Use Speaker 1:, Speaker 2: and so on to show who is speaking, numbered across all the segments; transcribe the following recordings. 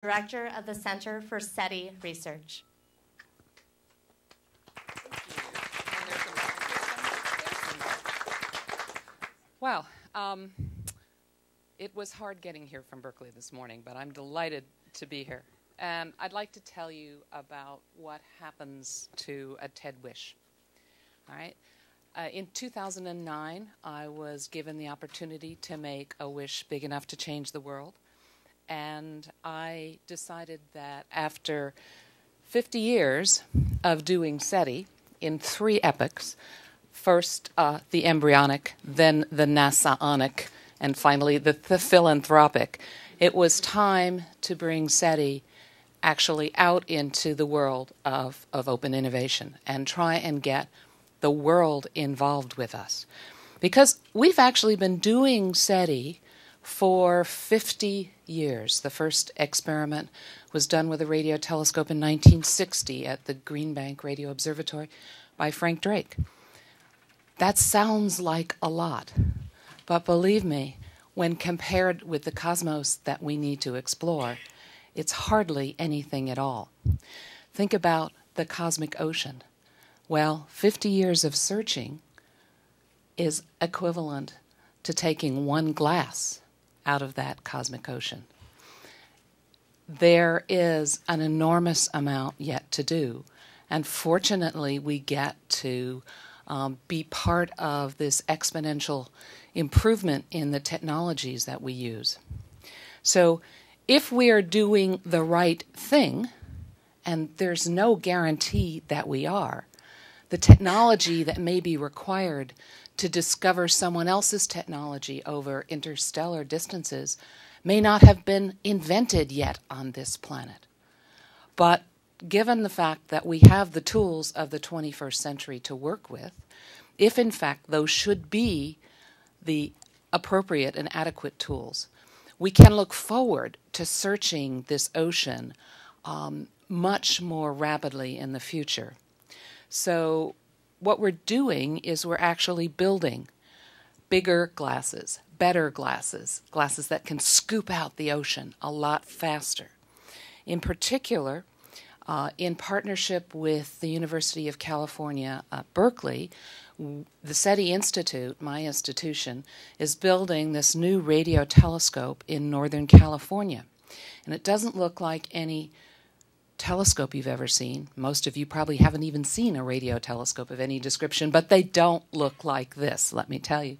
Speaker 1: Director of the Center for SETI Research.
Speaker 2: Wow. It was hard getting here from Berkeley this morning, but I'm delighted to be here. And I'd like to tell you about what happens to a TED Wish. All right. In 2009, I was given the opportunity to make a wish big enough to change the world. And I decided that after 50 years of doing SETI in 3 epochs, first the embryonic, then the NASA-onic, and finally the philanthropic, it was time to bring SETI actually out into the world of open innovation and try and get the world involved with us. Because we've actually been doing SETI for 50 years. The first experiment was done with a radio telescope in 1960 at the Green Bank Radio Observatory by Frank Drake. That sounds like a lot, but believe me, when compared with the cosmos that we need to explore, it's hardly anything at all. Think about the cosmic ocean. Well, 50 years of searching is equivalent to taking 1 glass out of that cosmic ocean. There is an enormous amount yet to do, and fortunately we get to be part of this exponential improvement in the technologies that we use. So if we are doing the right thing, and there's no guarantee that we are, the technology that may be required to discover someone else's technology over interstellar distances may not have been invented yet on this planet. But given the fact that we have the tools of the 21st century to work with, if in fact those should be the appropriate and adequate tools, we can look forward to searching this ocean much more rapidly in the future. So what we're doing is we're actually building bigger glasses, better glasses, glasses that can scoop out the ocean a lot faster. In particular, in partnership with the University of California, Berkeley, the SETI Institute, my institution, is building this new radio telescope in Northern California. And it doesn't look like any telescope you've ever seen. Most of you probably haven't even seen a radio telescope of any description, but they don't look like this, let me tell you.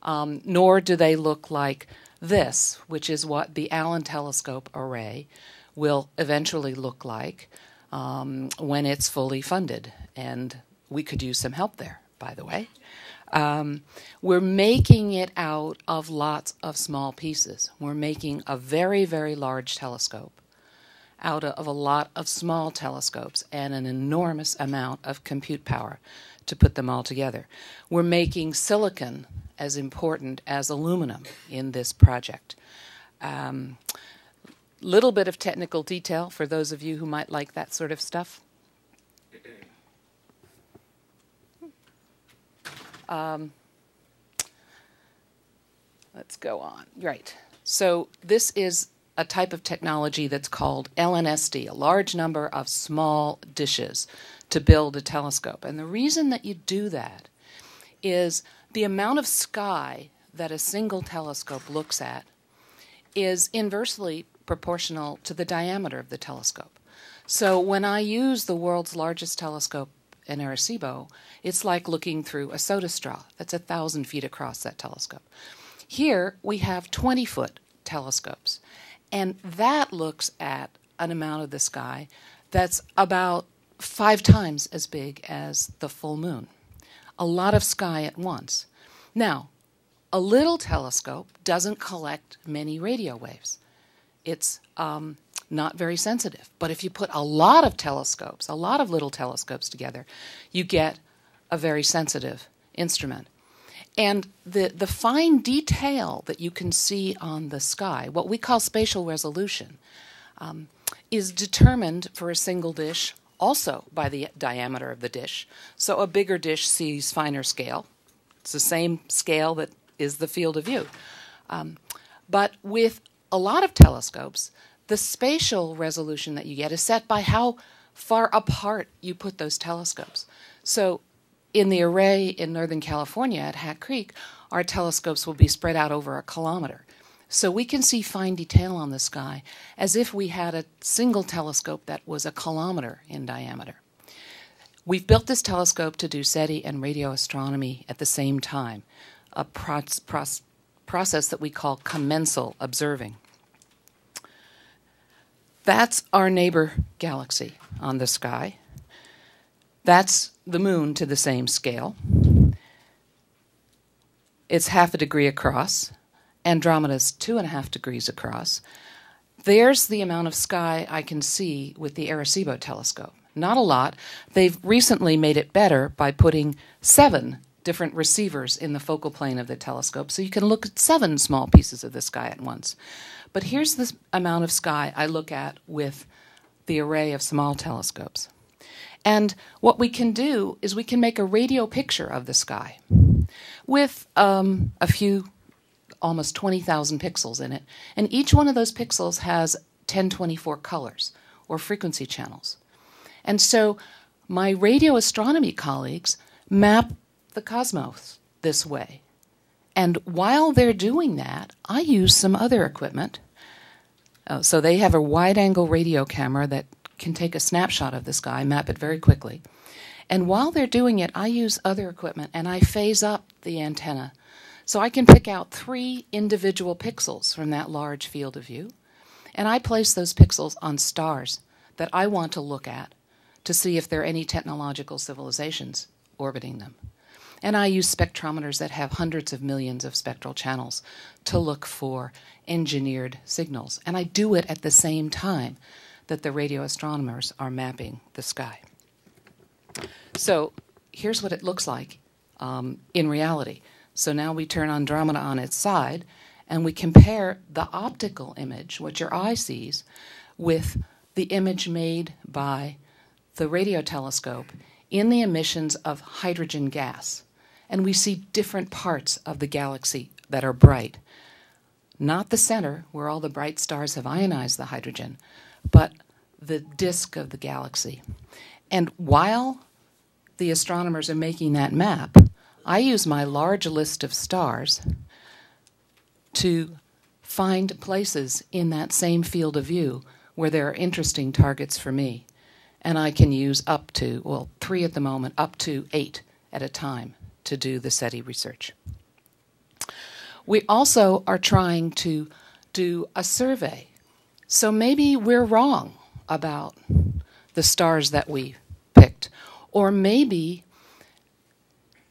Speaker 2: Nor do they look like this, which is what the Allen telescope array will eventually look like when it's fully funded. And we could use some help there, by the way. We're making it out of lots of small pieces. We're making a very, very large telescope out of a lot of small telescopes and an enormous amount of compute power to put them all together. We're making silicon as important as aluminum in this project. Little bit of technical detail for those of you who might like that sort of stuff. Let's go on. Right. So this is a type of technology that's called LNSD, a large number of small dishes to build a telescope. And the reason that you do that is the amount of sky that a single telescope looks at is inversely proportional to the diameter of the telescope. So when I use the world's largest telescope in Arecibo, it's like looking through a soda straw. That's 1,000 feet across, that telescope. Here we have 20-foot telescopes. And that looks at an amount of the sky that's about 5 times as big as the full moon. A lot of sky at once. Now, a little telescope doesn't collect many radio waves. It's not very sensitive. But if you put a lot of telescopes, a lot of little telescopes together, you get a very sensitive instrument. And the fine detail that you can see on the sky, what we call spatial resolution, is determined for a single dish also by the diameter of the dish. So a bigger dish sees finer scale. It's the same scale that is the field of view. But with a lot of telescopes, The spatial resolution that you get is set by how far apart you put those telescopes. So in the array in Northern California at Hat Creek, our telescopes will be spread out over 1 kilometer. So we can see fine detail on the sky as if we had a single telescope that was 1 kilometer in diameter. We've built this telescope to do SETI and radio astronomy at the same time, a process that we call commensal observing. That's our neighbor galaxy on the sky. That's the moon to the same scale. It's 0.5 degree across. Andromeda's 2.5 degrees across. There's the amount of sky I can see with the Arecibo telescope. Not a lot. They've recently made it better by putting 7 different receivers in the focal plane of the telescope, so you can look at 7 small pieces of the sky at once. But here's the amount of sky I look at with the array of small telescopes. And what we can do is we can make a radio picture of the sky with a few, almost 20,000 pixels in it. And each one of those pixels has 1024 colors, or frequency channels. And so my radio astronomy colleagues map the cosmos this way. And while they're doing that, I use some other equipment. So they have a wide-angle radio camera that can take a snapshot of the sky, map it very quickly. And while they're doing it, I use other equipment, and I phase up the antenna. So I can pick out 3 individual pixels from that large field of view, and I place those pixels on stars that I want to look at to see if there are any technological civilizations orbiting them. And I use spectrometers that have hundreds of millions of spectral channels to look for engineered signals. And I do it at the same time that the radio astronomers are mapping the sky. So here's what it looks like in reality. So now we turn Andromeda on its side, and we compare the optical image, what your eye sees, with the image made by the radio telescope in the emissions of hydrogen gas. And we see different parts of the galaxy that are bright. Not the center, where all the bright stars have ionized the hydrogen, but the disk of the galaxy. And while the astronomers are making that map, I use my large list of stars to find places in that same field of view where there are interesting targets for me. And I can use up to, well, 3 at the moment, up to 8 at a time to do the SETI research. We also are trying to do a survey. So maybe we're wrong about the stars that we picked. Or maybe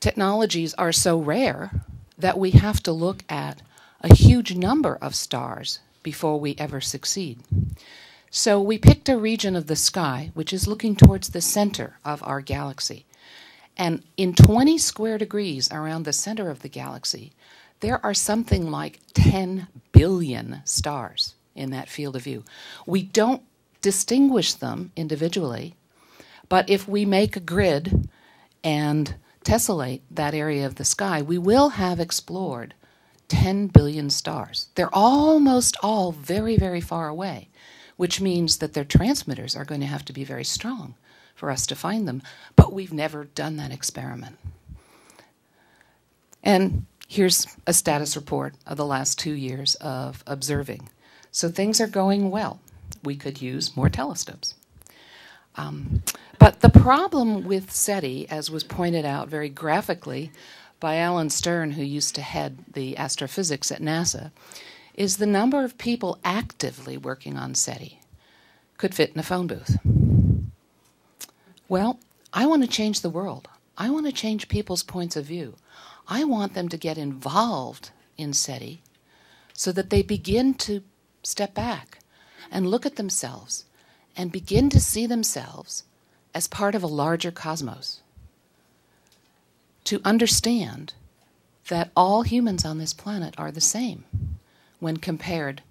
Speaker 2: technologies are so rare that we have to look at a huge number of stars before we ever succeed. So we picked a region of the sky which is looking towards the center of our galaxy. And in 20 square degrees around the center of the galaxy, there are something like 10 billion stars in that field of view. We don't distinguish them individually, but if we make a grid and tessellate that area of the sky, we will have explored 10 billion stars. They're almost all very, very far away, which means that their transmitters are going to have to be very strong for us to find them, but we've never done that experiment. And here's a status report of the last 2 years of observing. So things are going well. We could use more telescopes. But the problem with SETI, as was pointed out very graphically by Alan Stern, who used to head the astrophysics at NASA, is the number of people actively working on SETI could fit in a phone booth. Well, I want to change the world. I want to change people's points of view. I want them to get involved in SETI so that they begin to step back and look at themselves and begin to see themselves as part of a larger cosmos. To understand that all humans on this planet are the same when compared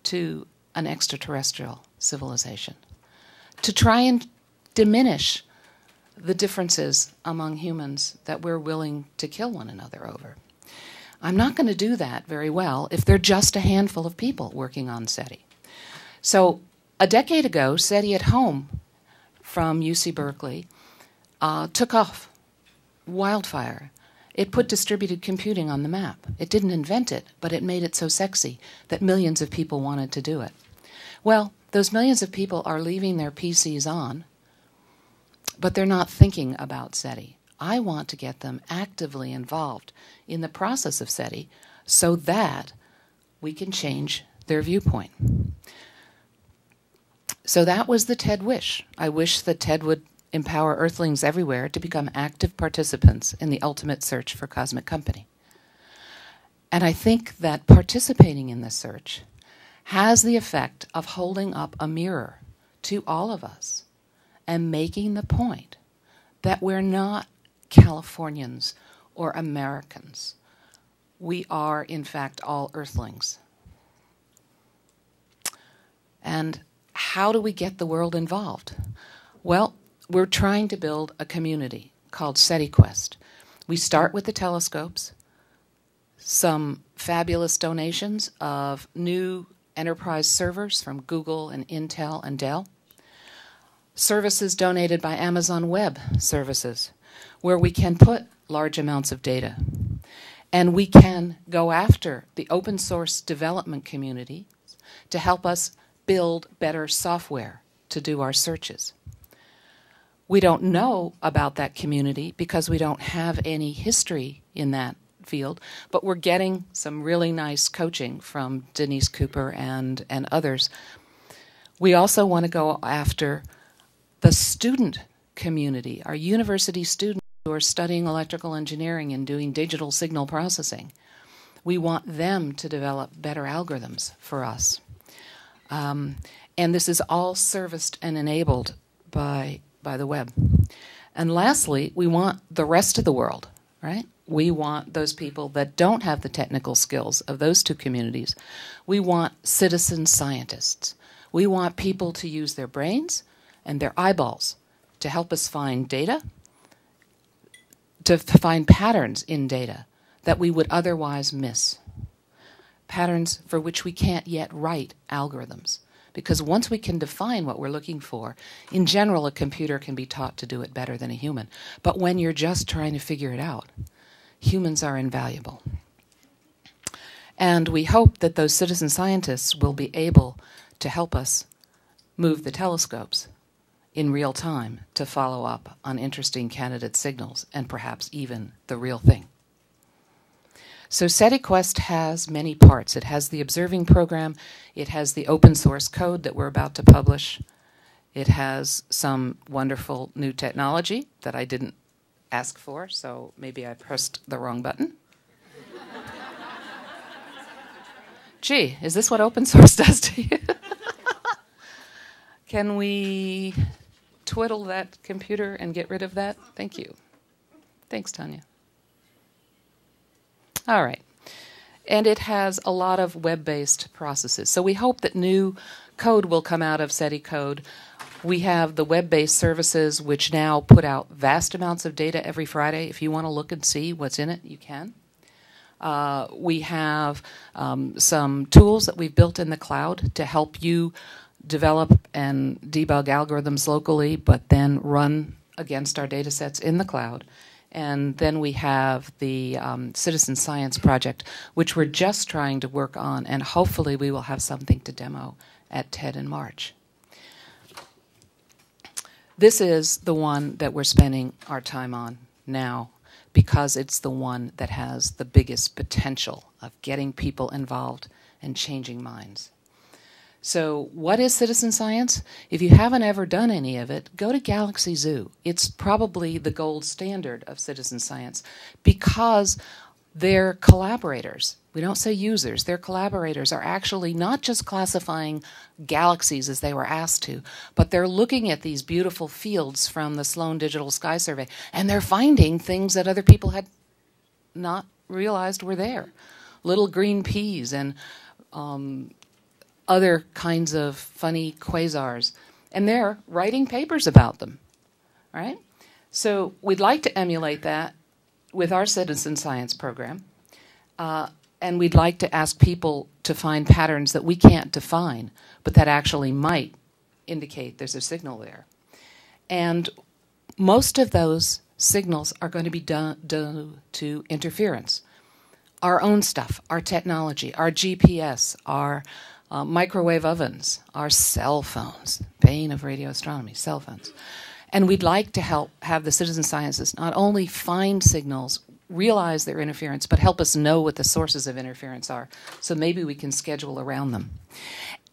Speaker 2: to an extraterrestrial civilization. To try and diminish the differences among humans that we're willing to kill one another over. I'm not going to do that very well if they're just a handful of people working on SETI. So a decade ago, SETI at Home from UC Berkeley took off. Wildfire. It put distributed computing on the map. It didn't invent it, but it made it so sexy that millions of people wanted to do it. Well, those millions of people are leaving their PCs on, but they're not thinking about SETI. I want to get them actively involved in the process of SETI so that we can change their viewpoint. So that was the TED wish. I wish that TED would empower Earthlings everywhere to become active participants in the ultimate search for cosmic company. And I think that participating in this search has the effect of holding up a mirror to all of us and making the point that we're not Californians or Americans. We are, in fact, all Earthlings. And how do we get the world involved? Well, we're trying to build a community called Setiquest. We start with the telescopes, some fabulous donations of new enterprise servers from Google and Intel and Dell, services donated by Amazon Web Services, where we can put large amounts of data. And we can go after the open source development community to help us build better software to do our searches. We don't know about that community because we don't have any history in that field, but we're getting some really nice coaching from Denise Cooper and others. We also want to go after the student community, our university students who are studying electrical engineering and doing digital signal processing. We want them to develop better algorithms for us. And this is all serviced and enabled by the web. And lastly, we want the rest of the world, right? We want those people that don't have the technical skills of those two communities. We want citizen scientists. We want people to use their brains and their eyeballs to help us find data, to find patterns in data that we would otherwise miss. Patterns for which we can't yet write algorithms. Because once we can define what we're looking for, in general, a computer can be taught to do it better than a human. But when you're just trying to figure it out, humans are invaluable. And we hope that those citizen scientists will be able to help us move the telescopes in real time to follow up on interesting candidate signals and perhaps even the real thing. So Setiquest has many parts. It has the observing program. It has the open source code that we're about to publish. It has some wonderful new technology that I didn't ask for, so maybe I pressed the wrong button. Gee, is this what open source does to you? Can we twiddle that computer and get rid of that? Thank you. Thanks, Tanya. All right. And it has a lot of web-based processes. So we hope that new code will come out of SETI code. We have the web-based services, which now put out vast amounts of data every Friday. If you want to look and see what's in it, you can. We have some tools that we've built in the cloud to help you develop and debug algorithms locally, but then run against our data sets in the cloud. And then we have the Citizen Science Project, which we're just trying to work on, and hopefully we will have something to demo at TED in March. This is the one that we're spending our time on now because it's the one that has the biggest potential of getting people involved and changing minds. So what is citizen science? If you haven't ever done any of it, go to Galaxy Zoo. It's probably the gold standard of citizen science because their collaborators, we don't say users, their collaborators are actually not just classifying galaxies as they were asked to, but they're looking at these beautiful fields from the Sloan Digital Sky Survey, and they're finding things that other people had not realized were there. Little green peas and other kinds of funny quasars, and they're writing papers about them, right? So we'd like to emulate that with our citizen science program. And we'd like to ask people to find patterns that we can't define, but that actually might indicate there's a signal there. And most of those signals are going to be due to interference. Our own stuff, our technology, our GPS, our microwave ovens, our cell phones, bane of radio astronomy, cell phones. And we'd like to help have the citizen scientists not only find signals, realize their interference, but help us know what the sources of interference are, so maybe we can schedule around them.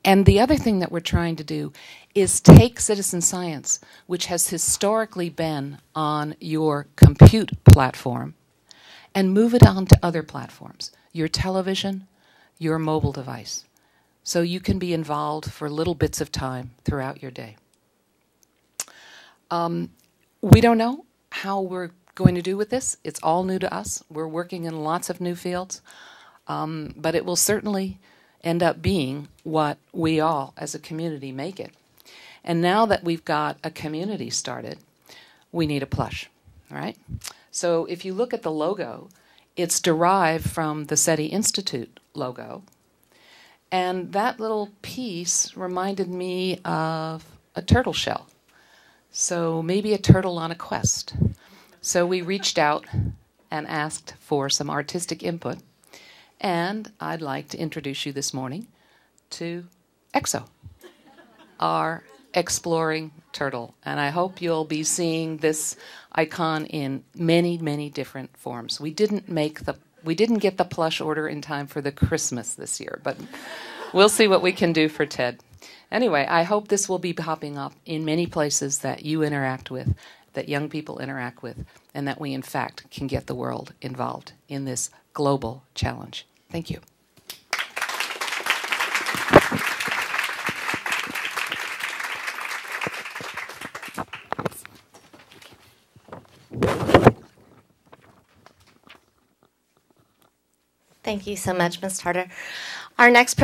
Speaker 2: And the other thing that we're trying to do is take citizen science, which has historically been on your compute platform, and move it on to other platforms, your television, your mobile device, so you can be involved for little bits of time throughout your day. We don't know how we're going to do with this. It's all new to us. We're working in lots of new fields, but it will certainly end up being what we all as a community make it. And now that we've got a community started, we need a plush, all right? So if you look at the logo, it's derived from the SETI Institute logo, and that little piece reminded me of a turtle shell. So maybe a turtle on a quest. So we reached out and asked for some artistic input, and I'd like to introduce you this morning to EXO, our exploring turtle. And I hope you'll be seeing this icon in many, many different forms. We didn't get the plush order in time for the Christmas this year, but we'll see what we can do for TED. Anyway, I hope this will be popping up in many places that you interact with, that young people interact with, and that we, in fact, can get the world involved in this global challenge. Thank you.
Speaker 1: Thank you so much, Ms. Tarter. Our next